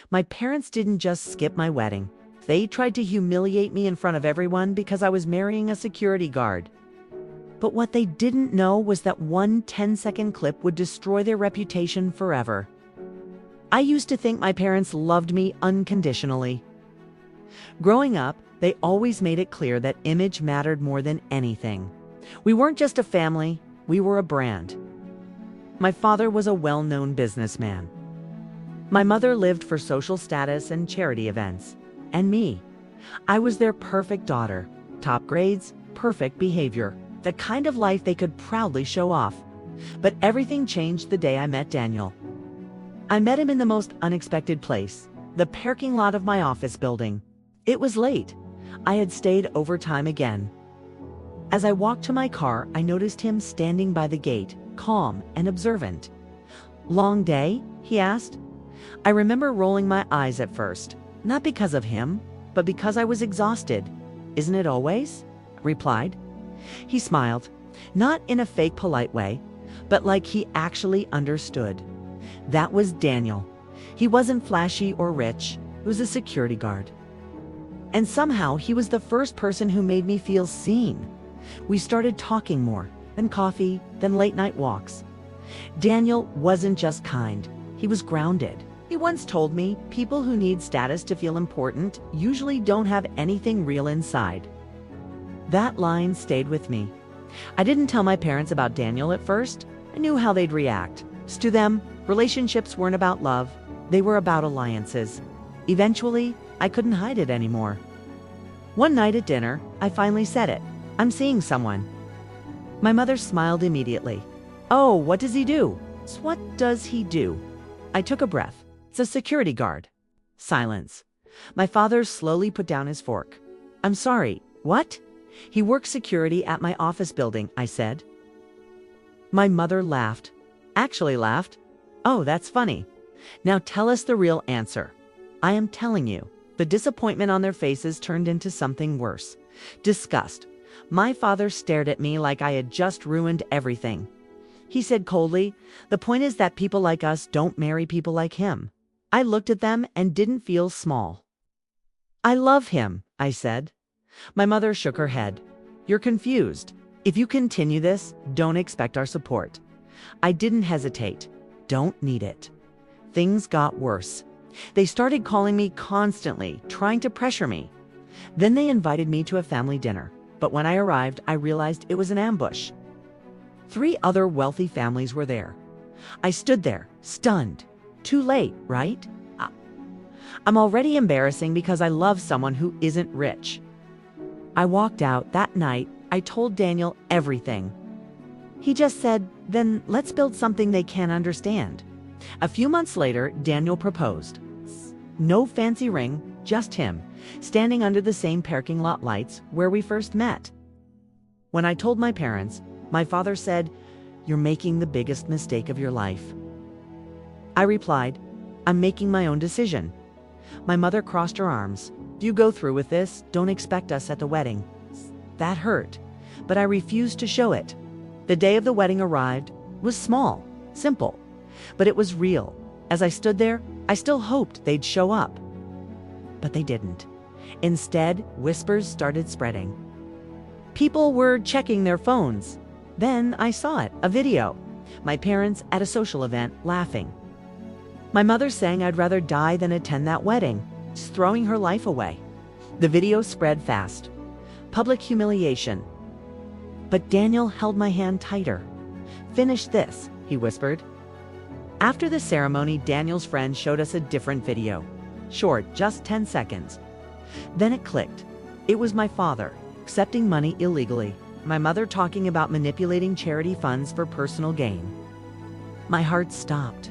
My parents didn't just skip my wedding. They tried to humiliate me in front of everyone because I was marrying a security guard. But what they didn't know was that one 10-second clip would destroy their reputation forever. I used to think my parents loved me unconditionally. Growing up, they always made it clear that image mattered more than anything. We weren't just a family, we were a brand. My father was a well-known businessman. My mother lived for social status and charity events. And me, I was their perfect daughter. Top grades, perfect behavior, the kind of life they could proudly show off. But everything changed the day I met Daniel. I met him in the most unexpected place, the parking lot of my office building. It was late. I had stayed overtime again. As I walked to my car, I noticed him standing by the gate, calm and observant. "Long day?" he asked. I remember rolling my eyes at first, not because of him, but because I was exhausted. "Isn't it always?" I replied. He smiled, not in a fake polite way, but like he actually understood. That was Daniel. He wasn't flashy or rich. He was a security guard. And somehow he was the first person who made me feel seen. We started talking more, then coffee, then late night walks. Daniel wasn't just kind, he was grounded. He once told me people who need status to feel important usually don't have anything real inside. That line stayed with me. I didn't tell my parents about Daniel at first. I knew how they'd react. To them, relationships weren't about love, they were about alliances. Eventually, I couldn't hide it anymore. One night at dinner, I finally said it. "I'm seeing someone." My mother smiled immediately. "Oh, what does he do?" "What does he do?" I took a breath. "It's a security guard." Silence. My father slowly put down his fork. "I'm sorry, what?" "He works security at my office building," I said. My mother laughed. Actually laughed. "Oh, that's funny. Now tell us the real answer." I am telling you. The disappointment on their faces turned into something worse. Disgust. My father stared at me like I had just ruined everything. He said coldly, "The point is that people like us don't marry people like him." I looked at them and didn't feel small. "I love him," I said. My mother shook her head. "You're confused. If you continue this, don't expect our support." I didn't hesitate. Don't need it. Things got worse. They started calling me constantly, trying to pressure me. Then they invited me to a family dinner. But when I arrived, I realized it was an ambush. 3 other wealthy families were there. I stood there, stunned. Too late, right? I'm already embarrassing because I love someone who isn't rich. I walked out that night. I told Daniel everything. He just said, "Then let's build something they can understand." A few months later, Daniel proposed. No fancy ring, just him, standing under the same parking lot lights where we first met. When I told my parents, my father said, "You're making the biggest mistake of your life." I replied, "I'm making my own decision." My mother crossed her arms. "If you go through with this, don't expect us at the wedding." That hurt, but I refused to show it. The day of the wedding arrived. It was small, simple, but it was real. As I stood there, I still hoped they'd show up. But they didn't. Instead, whispers started spreading. People were checking their phones. Then I saw it, a video. My parents at a social event laughing. My mother saying I'd rather die than attend that wedding, just throwing her life away. The video spread fast. Public humiliation. But Daniel held my hand tighter. "Finish this," he whispered. After the ceremony, Daniel's friend showed us a different video. Short, just 10 seconds. Then it clicked. It was my father, accepting money illegally. My mother talking about manipulating charity funds for personal gain. My heart stopped.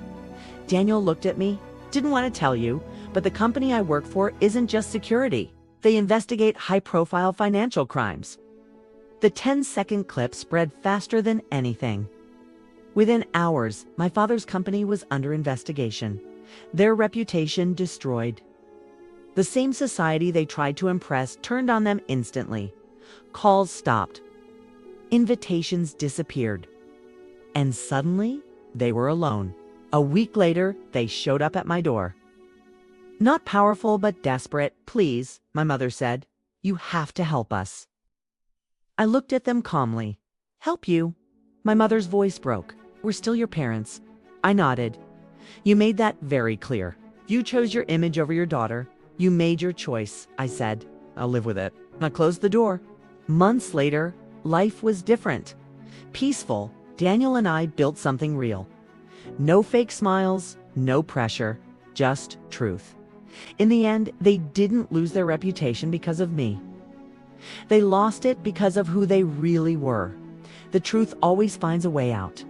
Daniel looked at me. "Didn't want to tell you, but the company I work for isn't just security. They investigate high-profile financial crimes." The 10-second clip spread faster than anything. Within hours, my father's company was under investigation. Their reputation destroyed. The same society they tried to impress turned on them instantly. Calls stopped. Invitations disappeared. And suddenly, they were alone. A week later, they showed up at my door. Not powerful, but desperate. Please, my mother said. You have to help us. I looked at them calmly. Help you? My mother's voice broke. We're still your parents. I nodded. You made that very clear. You chose your image over your daughter. You made your choice, I said. I'll live with it. I closed the door. Months later, life was different. Peaceful, Daniel and I built something real. No fake smiles, no pressure, just truth. In the end, they didn't lose their reputation because of me. They lost it because of who they really were. The truth always finds a way out.